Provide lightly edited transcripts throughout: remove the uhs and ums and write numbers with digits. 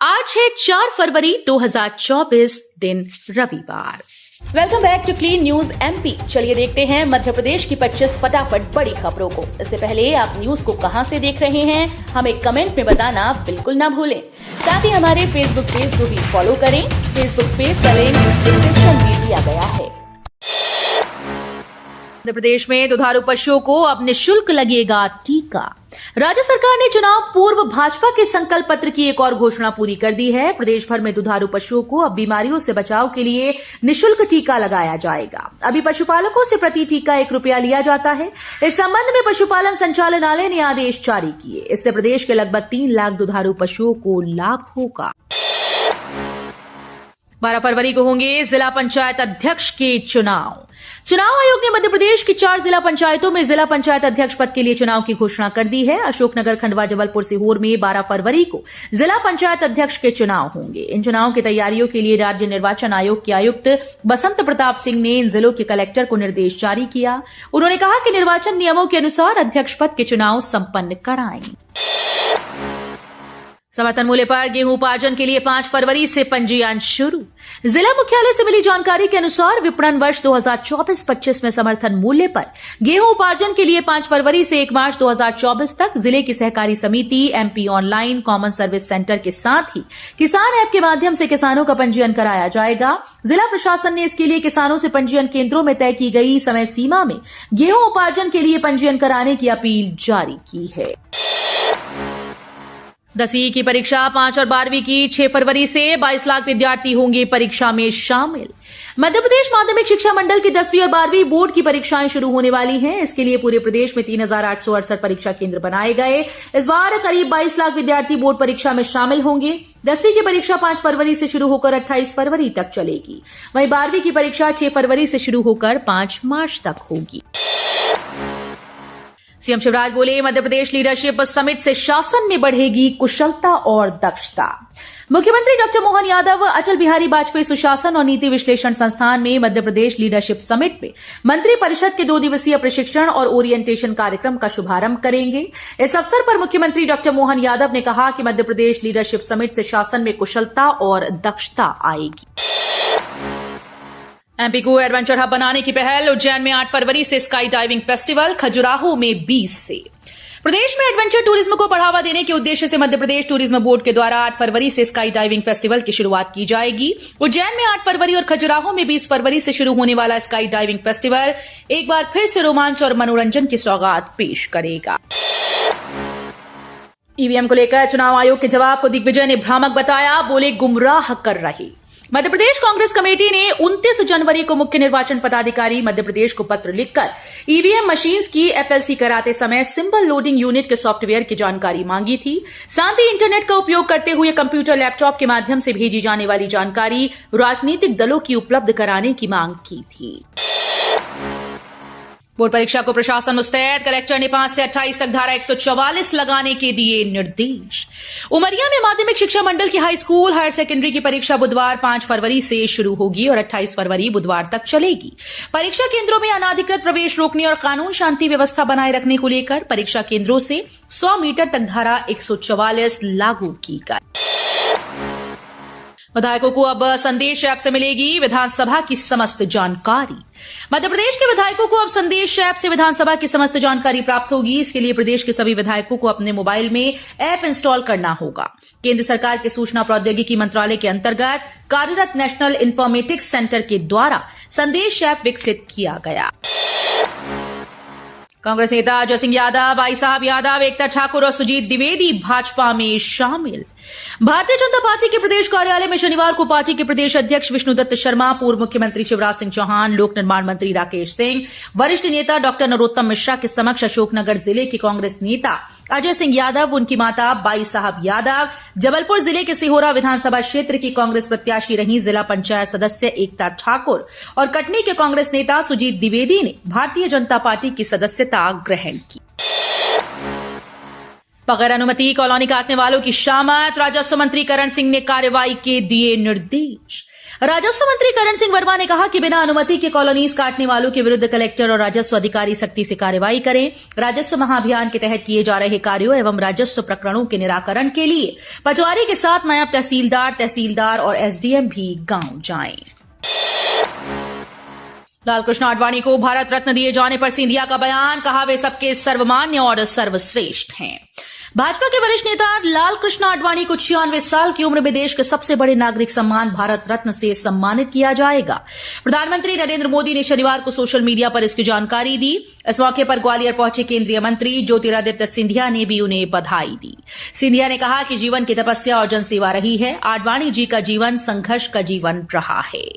आज है 4 फरवरी 2024 दिन रविवार। Welcome back to clean news MP. चलिए देखते हैं मध्य प्रदेश की 25 फटाफट बड़ी खबरों को। इससे पहले आप न्यूज को कहां से देख रहे हैं हमें कमेंट में बताना बिल्कुल ना भूलें। साथ ही हमारे फेसबुक पेज को भी फॉलो करें। फेसबुक पेज का लिंक डिस्क्रिप्शन में दिया गया है। मध्य प्रदेश में दुधारू पशुओं को अब निःशुल्क लगेगा टीका। राज्य सरकार ने चुनाव पूर्व भाजपा के संकल्प पत्र की एक और घोषणा पूरी कर दी है। प्रदेश भर में दुधारू पशुओं को अब बीमारियों से बचाव के लिए निःशुल्क टीका लगाया जाएगा। अभी पशुपालकों से प्रति टीका ₹1 लिया जाता है। इस संबंध में पशुपालन संचालनालय ने आदेश जारी किए। इससे प्रदेश के लगभग 3 लाख दुधारू पशुओं को लाभ होगा। 12 फरवरी को होंगे जिला पंचायत अध्यक्ष के चुनाव। चुनाव आयोग ने मध्य प्रदेश की 4 जिला पंचायतों में जिला पंचायत अध्यक्ष पद के लिए चुनाव की घोषणा कर दी है। अशोकनगर, खंडवा, जबलपुर, सीहोर में 12 फरवरी को जिला पंचायत अध्यक्ष के चुनाव होंगे। इन चुनाव की तैयारियों के लिए राज्य निर्वाचन आयोग के आयुक्त बसंत प्रताप सिंह ने इन जिलों के कलेक्टर को निर्देश जारी किया। उन्होंने कहा कि निर्वाचन नियमों के अनुसार अध्यक्ष पद के चुनाव संपन्न कराएं। समर्थन मूल्य पर गेहूं उपार्जन के लिए 5 फरवरी से पंजीयन शुरू। जिला मुख्यालय से मिली जानकारी के अनुसार विपणन वर्ष 2024-25 में समर्थन मूल्य पर गेहूं उपार्जन के लिए 5 फरवरी से 1 मार्च 2024 तक जिले की सहकारी समिति, MP online, common service centre के साथ ही किसान ऐप के माध्यम से किसानों का पंजीयन कराया जाएगा। जिला प्रशासन ने इसके लिए किसानों से पंजीयन केंद्रों में तय की गई समय सीमा में गेहूं उपार्जन के लिए पंजीयन कराने की अपील जारी की है। 10वीं की परीक्षा 5 और 12वीं की 6 फरवरी से 22 लाख विद्यार्थी होंगे परीक्षा में शामिल। मध्य प्रदेश माध्यमिक शिक्षा मंडल की 10वीं और 12वीं बोर्ड की परीक्षाएं शुरू होने वाली हैं। इसके लिए पूरे प्रदेश में 3868 परीक्षा केंद्र बनाए गए। इस बार करीब 22 लाख विद्यार्थी बोर्ड परीक्षा में शामिल होंगे। 10वीं की परीक्षा 5 फरवरी से शुरू होकर 28 फरवरी तक चलेगी। वहीं 12वीं की परीक्षा 6 फरवरी से शुरू होकर 5 मार्च तक होगी। सीएम शिवराज बोले, मध्य प्रदेश लीडरशिप समिट से शासन में बढ़ेगी कुशलता और दक्षता। मुख्यमंत्री डॉक्टर मोहन यादव अटल बिहारी वाजपेयी सुशासन और नीति विश्लेषण संस्थान में मध्य प्रदेश लीडरशिप समिट में मंत्री परिषद के 2 दिवसीय प्रशिक्षण और ओरिएंटेशन कार्यक्रम का शुभारंभ करेंगे। इस अवसर पर मुख्यमंत्री डॉक्टर मोहन यादव ने कहा कि मध्य प्रदेश लीडरशिप समिट से शासन में कुशलता और दक्षता आएगी। एमपी को एडवेंचर हब बनाने की पहल। उज्जैन में 8 फरवरी से स्काई डाइविंग फेस्टिवल, खजुराहो में 20 से। प्रदेश में एडवेंचर टूरिज्म को बढ़ावा देने के उद्देश्य से मध्य प्रदेश टूरिज्म बोर्ड के द्वारा 8 फरवरी से स्काई डाइविंग फेस्टिवल की शुरुआत की जाएगी। उज्जैन में 8 फरवरी और खजुराहो में 20 फरवरी से शुरू होने वाला स्काई डाइविंग फेस्टिवल एक बार फिर से रोमांच और मनोरंजन की सौगात पेश करेगा। ईवीएम को लेकर चुनाव आयोग के जवाब को दिग्विजय ने भ्रामक बताया। बोले, गुमराह कर रहे। मध्य प्रदेश कांग्रेस कमेटी ने 29 जनवरी को मुख्य निर्वाचन पदाधिकारी मध्य प्रदेश को पत्र लिखकर ईवीएम मशीन्स की एफएलसी कराते समय सिंबल लोडिंग यूनिट के सॉफ्टवेयर की जानकारी मांगी थी। साथ ही इंटरनेट का उपयोग करते हुए कंप्यूटर, लैपटॉप के माध्यम से भेजी जाने वाली जानकारी राजनीतिक दलों की उपलब्ध कराने की मांग की थी। बोर्ड परीक्षा को प्रशासन मुस्तैद। कलेक्टर ने 5 से 28 तक धारा 144 लगाने के दिए निर्देश। उमरिया में माध्यमिक शिक्षा मंडल की हाई स्कूल, हायर सेकेंडरी की परीक्षा बुधवार 5 फरवरी से शुरू होगी और 28 फरवरी बुधवार तक चलेगी। परीक्षा केंद्रों में अनाधिकृत प्रवेश रोकने और कानून शांति व्यवस्था बनाए रखने को लेकर परीक्षा केंद्रों से 100 मीटर तक धारा 144 लागू की गई। विधायकों को अब संदेश ऐप से मिलेगी विधानसभा की समस्त जानकारी। मध्य प्रदेश के विधायकों को अब संदेश ऐप से विधानसभा की समस्त जानकारी प्राप्त होगी। इसके लिए प्रदेश के सभी विधायकों को अपने मोबाइल में ऐप इंस्टॉल करना होगा। केंद्र सरकार के सूचना प्रौद्योगिकी मंत्रालय के अंतर्गत कार्यरत नेशनल इंफॉर्मेटिक्स सेंटर के द्वारा संदेश ऐप विकसित किया गया। कांग्रेस नेता अजय सिंह यादव, भाई साहब यादव, एकता ठाकुर और सुजीत द्विवेदी भाजपा में शामिल। भारतीय जनता पार्टी के प्रदेश कार्यालय में शनिवार को पार्टी के प्रदेश अध्यक्ष विष्णुदत्त शर्मा, पूर्व मुख्यमंत्री शिवराज सिंह चौहान, लोक निर्माण मंत्री राकेश सिंह, वरिष्ठ नेता डॉक्टर नरोत्तम मिश्रा के समक्ष अशोकनगर जिले के कांग्रेस नेता अजय सिंह यादव, उनकी माता बाई साहब यादव, जबलपुर जिले के सिहोरा विधानसभा क्षेत्र की कांग्रेस प्रत्याशी रही जिला पंचायत सदस्य एकता ठाकुर और कटनी के कांग्रेस नेता सुजीत द्विवेदी ने भारतीय जनता पार्टी की सदस्यता ग्रहण की। बगैर अनुमति कॉलोनी काटने वालों की शामत, राजस्व मंत्री करण सिंह ने कार्रवाई के दिए निर्देश। राजस्व मंत्री करण सिंह वर्मा ने कहा कि बिना अनुमति के कॉलोनीज काटने वालों के विरुद्ध कलेक्टर और राजस्व अधिकारी सख्ती से कार्रवाई करें। राजस्व महाअभियान के तहत किए जा रहे कार्यों एवं राजस्व प्रकरणों के निराकरण के लिए पटवारी के साथ नायब तहसीलदार और एसडीएम भी गांव जाएं। लालकृष्ण आडवाणी को भारत रत्न दिए जाने पर सिंधिया का बयान, कहा वे सबके सर्वमान्य और सर्वश्रेष्ठ हैं। भाजपा के वरिष्ठ नेता लालकृष्ण आडवाणी को 96 साल की उम्र में देश के सबसे बड़े नागरिक सम्मान भारत रत्न से सम्मानित किया जाएगा। प्रधानमंत्री नरेंद्र मोदी ने शनिवार को सोशल मीडिया पर इसकी जानकारी दी। इस मौके पर ग्वालियर पहुंचे केंद्रीय मंत्री ज्योतिरादित्य सिंधिया ने भी उन्हें बधाई दी। सिंधिया ने कहा कि जीवन की तपस्या और जनसेवा रही है। आडवाणी जी का जीवन संघर्ष का जीवन रहा है।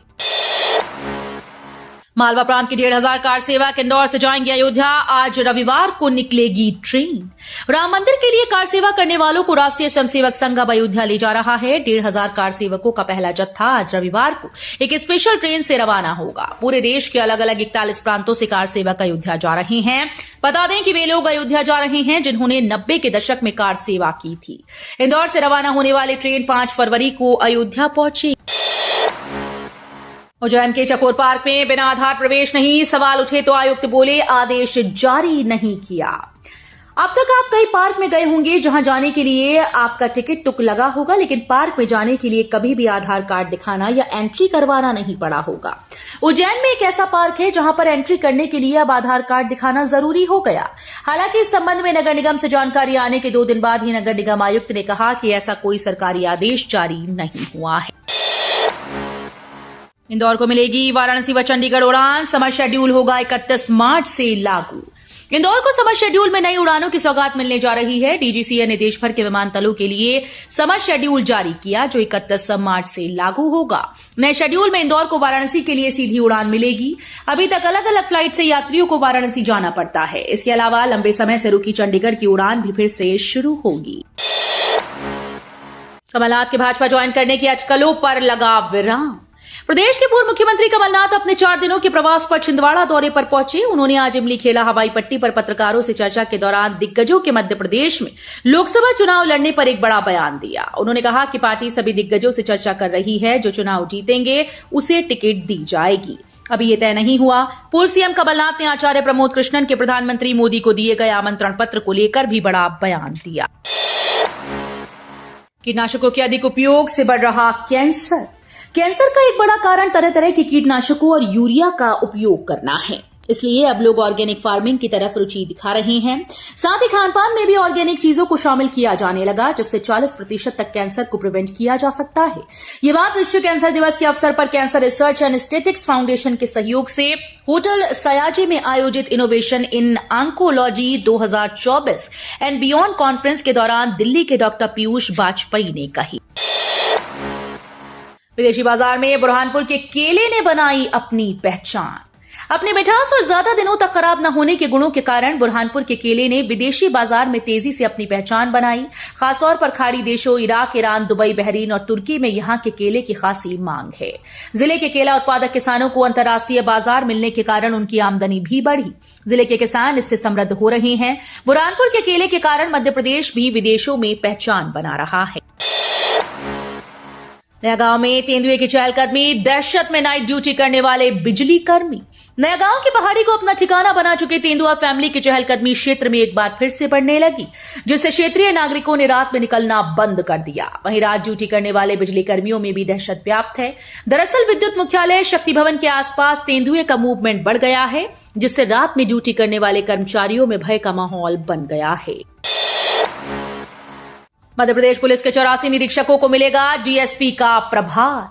मालवा प्रांत की 1500 कार सेवक इंदौर से जाएंगे अयोध्या। आज रविवार को निकलेगी ट्रेन। राम मंदिर के लिए कार सेवा करने वालों को राष्ट्रीय स्वयंसेवक संघ अब अयोध्या ले जा रहा है। 1500 कार सेवकों का पहला जत्था आज रविवार को एक स्पेशल ट्रेन से रवाना होगा। पूरे देश के अलग अलग 41 प्रांतों से कार सेवक अयोध्या जा रहे हैं। बता दें कि वे लोग अयोध्या जा रहे हैं जिन्होंने 90 के दशक में कार सेवा की थी। इंदौर से रवाना होने वाली ट्रेन 5 फरवरी को अयोध्या पहुंचेगी। उज्जैन के चकोर पार्क में बिना आधार प्रवेश नहीं, सवाल उठे तो आयुक्त बोले आदेश जारी नहीं किया। अब तक आप कई पार्क में गए होंगे जहां जाने के लिए आपका टिकट टुक लगा होगा, लेकिन पार्क में जाने के लिए कभी भी आधार कार्ड दिखाना या एंट्री करवाना नहीं पड़ा होगा। उज्जैन में एक ऐसा पार्क है जहां पर एंट्री करने के लिए अब आधार कार्ड दिखाना जरूरी हो गया। हालांकि इस संबंध में नगर निगम से जानकारी आने के 2 दिन बाद ही नगर निगम आयुक्त ने कहा कि ऐसा कोई सरकारी आदेश जारी नहीं हुआ है। इंदौर को मिलेगी वाराणसी व चंडीगढ़ उड़ान, समर शेड्यूल होगा 31 मार्च से लागू। इंदौर को समर शेड्यूल में नई उड़ानों की सौगात मिलने जा रही है। डीजीसीए ने देश भर के विमानतलों के लिए समर शेड्यूल जारी किया जो 31 मार्च से लागू होगा। नए शेड्यूल में इंदौर को वाराणसी के लिए सीधी उड़ान मिलेगी। अभी तक अलग अलग फ्लाइट से यात्रियों को वाराणसी जाना पड़ता है। इसके अलावा लंबे समय से रुकी चंडीगढ़ की उड़ान भी फिर से शुरू होगी। कमलनाथ के भाजपा ज्वाइन करने की अटकलों पर लगा विराम। प्रदेश के पूर्व मुख्यमंत्री कमलनाथ अपने 4 दिनों के प्रवास पर छिंदवाड़ा दौरे पर पहुंचे। उन्होंने आज इमली खेला हवाई पट्टी पर पत्रकारों से चर्चा के दौरान दिग्गजों के मध्य प्रदेश में लोकसभा चुनाव लड़ने पर एक बड़ा बयान दिया। उन्होंने कहा कि पार्टी सभी दिग्गजों से चर्चा कर रही है, जो चुनाव जीतेंगे उसे टिकट दी जाएगी। अभी ये तय नहीं हुआ। पूर्व सीएम कमलनाथ ने आचार्य प्रमोद कृष्णन के प्रधानमंत्री मोदी को दिए गए आमंत्रण पत्र को लेकर भी बड़ा बयान दिया। कीटनाशकों के अधिक उपयोग से बढ़ रहा कैंसर। कैंसर का एक बड़ा कारण तरह तरह के कीटनाशकों और यूरिया का उपयोग करना है। इसलिए अब लोग ऑर्गेनिक फार्मिंग की तरफ रुचि दिखा रहे हैं। साथ ही खान पान में भी ऑर्गेनिक चीजों को शामिल किया जाने लगा, जिससे 40% तक कैंसर को प्रिवेंट किया जा सकता है। ये बात विश्व कैंसर दिवस के अवसर पर cancer research and statistics foundation के सहयोग से होटल सयाजी में आयोजित innovation in oncology 2024 and beyond conference के दौरान दिल्ली के डॉक्टर पीयूष वाजपेयी ने कही। विदेशी बाजार में बुरहानपुर के केले ने बनाई अपनी पहचान। अपने मिठास और ज्यादा दिनों तक खराब न होने के गुणों के कारण बुरहानपुर के केले ने विदेशी बाजार में तेजी से अपनी पहचान बनाई। खासतौर पर खाड़ी देशों इराक, ईरान, दुबई, बहरीन और तुर्की में यहां के केले की खासी मांग है। जिले के केला उत्पादक किसानों को अंतर्राष्ट्रीय बाजार मिलने के कारण उनकी आमदनी भी बढ़ी। जिले के किसान इससे समृद्ध हो रहे हैं। बुरहानपुर के केले के कारण मध्य प्रदेश भी विदेशों में पहचान बना रहा है। नया गांव में तेंदुए की चहलकदमी, दहशत में नाइट ड्यूटी करने वाले बिजली कर्मी। नया गांव की पहाड़ी को अपना ठिकाना बना चुके तेंदुआ फैमिली की चहलकदमी क्षेत्र में एक बार फिर से बढ़ने लगी, जिससे क्षेत्रीय नागरिकों ने रात में निकलना बंद कर दिया। वहीं रात ड्यूटी करने वाले बिजली कर्मियों में भी दहशत व्याप्त है। दरअसल विद्युत मुख्यालय शक्ति भवन के आसपास तेंदुए का मूवमेंट बढ़ गया है, जिससे रात में ड्यूटी करने वाले कर्मचारियों में भय का माहौल बन गया है। मध्य प्रदेश पुलिस के 84 निरीक्षकों को मिलेगा डीएसपी का प्रभार।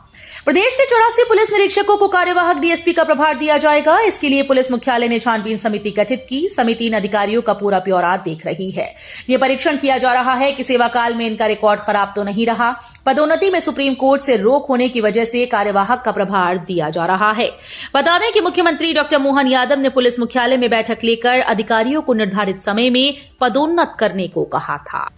प्रदेश के 84 पुलिस निरीक्षकों को कार्यवाहक डीएसपी का प्रभार दिया जाएगा। इसके लिए पुलिस मुख्यालय ने छानबीन समिति गठित की। समिति इन अधिकारियों का पूरा ब्यौरा देख रही है। यह परीक्षण किया जा रहा है कि सेवा काल में इनका रिकॉर्ड खराब तो नहीं रहा। पदोन्नति में सुप्रीम कोर्ट से रोक होने की वजह से कार्यवाहक का प्रभार दिया जा रहा है। बता दें कि मुख्यमंत्री डॉक्टर मोहन यादव ने पुलिस मुख्यालय में बैठक लेकर अधिकारियों को निर्धारित समय में पदोन्नत करने को कहा था।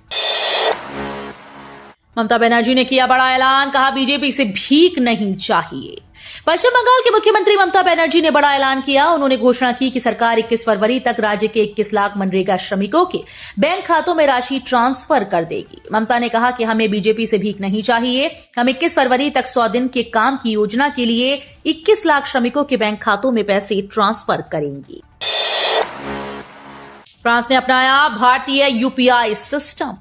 ममता बनर्जी ने किया बड़ा ऐलान, कहा बीजेपी से भीख नहीं चाहिए। पश्चिम बंगाल के मुख्यमंत्री ममता बनर्जी ने बड़ा ऐलान किया। उन्होंने घोषणा की कि सरकार 21 फरवरी तक राज्य के 21 लाख मनरेगा श्रमिकों के बैंक खातों में राशि ट्रांसफर कर देगी। ममता ने कहा कि हमें बीजेपी से भीख नहीं चाहिए। हम 21 फरवरी तक 100 दिन के काम की योजना के लिए 21 लाख श्रमिकों के बैंक खातों में पैसे ट्रांसफर करेंगी। फ्रांस ने अपनाया भारतीय यूपीआई सिस्टम।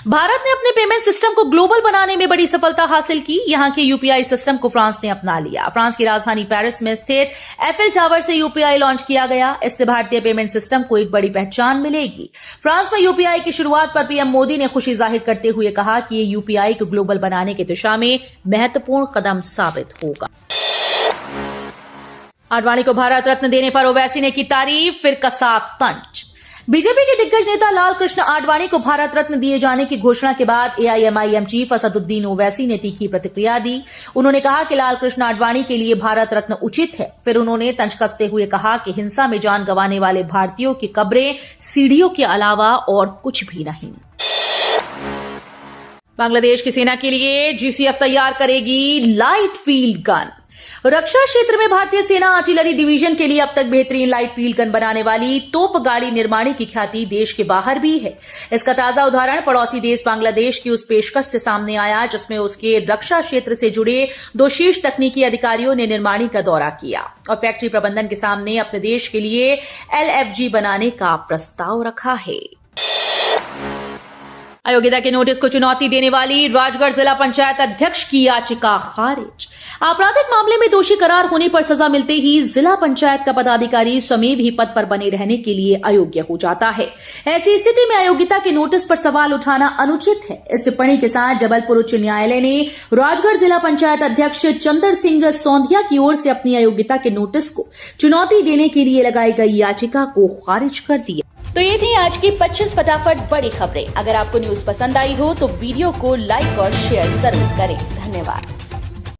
भारत ने अपने पेमेंट सिस्टम को ग्लोबल बनाने में बड़ी सफलता हासिल की। यहां के यूपीआई सिस्टम को फ्रांस ने अपना लिया। फ्रांस की राजधानी पेरिस में स्थित एफिल टावर से यूपीआई लॉन्च किया गया। इससे भारतीय पेमेंट सिस्टम को एक बड़ी पहचान मिलेगी। फ्रांस में यूपीआई की शुरुआत पर पीएम मोदी ने खुशी जाहिर करते हुए कहा कि ये यूपीआई को ग्लोबल बनाने की दिशा में महत्वपूर्ण कदम साबित होगा। आडवाणी को भारत रत्न देने पर ओवैसी ने की तारीफ, फिर कसा तंज। बीजेपी के दिग्गज नेता लाल कृष्ण आडवाणी को भारत रत्न दिए जाने की घोषणा के बाद एआईएमआईएम चीफ असदुद्दीन ओवैसी ने तीखी प्रतिक्रिया दी। उन्होंने कहा कि लाल कृष्ण आडवाणी के लिए भारत रत्न उचित है। फिर उन्होंने तंज कसते हुए कहा कि हिंसा में जान गंवाने वाले भारतीयों की कब्रें सीढ़ियों के अलावा और कुछ भी नहीं। बांग्लादेश की सेना के लिए जीसीएफ तैयार करेगी लाइट फील्ड गन। रक्षा क्षेत्र में भारतीय सेना आर्टिलरी डिवीजन के लिए अब तक बेहतरीन लाइट फील्ड गन बनाने वाली तोप गाड़ी निर्माणी की ख्याति देश के बाहर भी है। इसका ताजा उदाहरण पड़ोसी देश बांग्लादेश की उस पेशकश से सामने आया जिसमें उसके रक्षा क्षेत्र से जुड़े 2 शीर्ष तकनीकी अधिकारियों ने निर्माणी का दौरा किया और फैक्ट्री प्रबंधन के सामने अपने देश के लिए एलएफजी बनाने का प्रस्ताव रखा है। अयोग्यता के नोटिस को चुनौती देने वाली राजगढ़ जिला पंचायत अध्यक्ष की याचिका खारिज। आपराधिक मामले में दोषी करार होने पर सजा मिलते ही जिला पंचायत का पदाधिकारी स्वयं ही पद पर बने रहने के लिए अयोग्य हो जाता है। ऐसी स्थिति में अयोग्यता के नोटिस पर सवाल उठाना अनुचित है। इस टिप्पणी के साथ जबलपुर उच्च न्यायालय ने राजगढ़ जिला पंचायत अध्यक्ष चंद्र सिंह सौंधिया की ओर से अपनी अयोग्यता के नोटिस को चुनौती देने के लिए लगाई गई याचिका को खारिज कर दिया। तो ये थी आज की 25 फटाफट बड़ी खबरें। अगर आपको न्यूज पसंद आई हो तो वीडियो को लाइक और शेयर जरूर करें। धन्यवाद।